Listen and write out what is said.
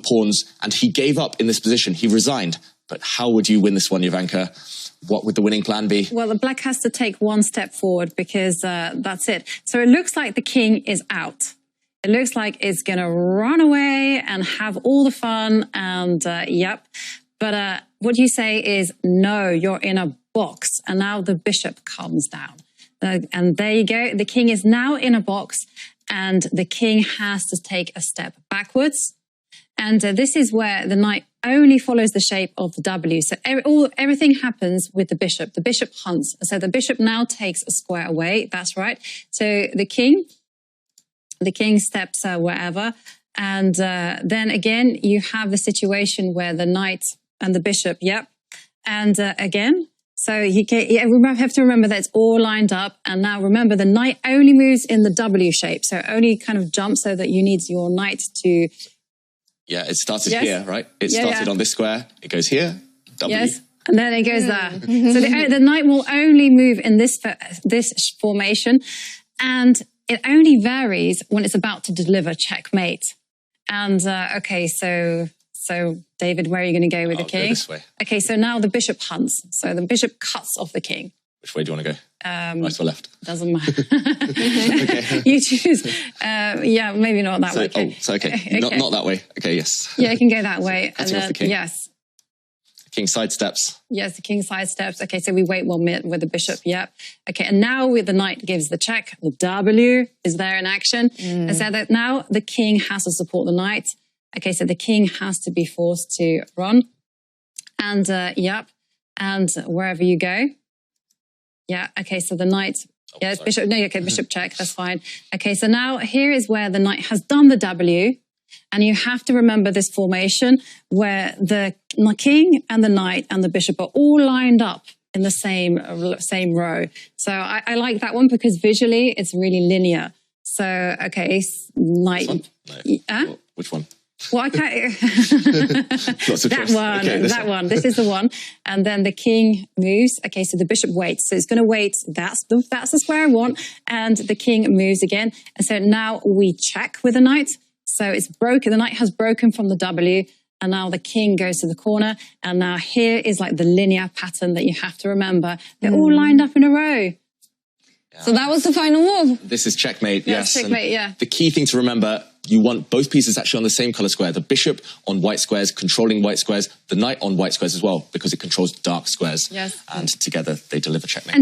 pawns, and he gave up in this position. He resigned. But how would you win this one, Jovanka? What would the winning plan be? Well, the black has to take one step forward because that's it. So it looks like the king is out. It looks like it's going to run away and have all the fun and yep. But what you say is, no, you're in a box. And now the bishop comes down. And there you go. The king is now in a box and the king has to take a step backwards. And this is where the knight only follows the shape of the W. So everything happens with the bishop. The bishop hunts. So the bishop now takes a square away. That's right. So the king steps wherever. And then again, you have the situation where the knight and the bishop, yep. And again, so you have to remember that it's all lined up. And now remember, the knight only moves in the W shape. So only kind of jumps so that you need your knight to... Yeah, it started here, right? It started on this square. It goes here, W. Yes, and then it goes there. So the knight will only move in this formation. And it only varies when it's about to deliver checkmate. And, okay, so David, where are you going to go with the king? Go this way. Okay, so now the bishop hunts. So the bishop cuts off the king. Which way do you want to go? Right or left? Doesn't matter. Okay. You choose. Yeah, maybe not that way. Okay. Oh, so okay. Not that way. Okay, yes. Yeah, you can go that way. Cutting off the king. Yes. The king sidesteps. Yes, the king sidesteps. Okay, so we wait 1 minute with the bishop. Yep. Okay, and now with the knight gives the check. The W is there in action. And so that now the king has to support the knight. Okay, so the king has to be forced to run. And, yep. And wherever you go. Yeah, okay, so the knight, it's bishop, no, okay, bishop check, that's fine. Okay, so now here is where the knight has done the W, and you have to remember this formation where the king and the knight and the bishop are all lined up in the same row. So I like that one because visually it's really linear. So, okay, knight. No. Which one? Well, I can't. Lots of that one, okay, that one. This is the one. And then the king moves. Okay, so the bishop waits. So it's going to wait. That's the square I want. And the king moves again. And so now we check with the knight. So it's broken. The knight has broken from the W. And now the king goes to the corner. And now here is like the linear pattern that you have to remember. They're all lined up in a row. Yeah. So that was the final move. This is checkmate, yes. Checkmate, yeah. The key thing to remember, you want both pieces actually on the same color square. The bishop on white squares, controlling white squares. The knight on white squares as well, because it controls dark squares. Yes. And together they deliver checkmate.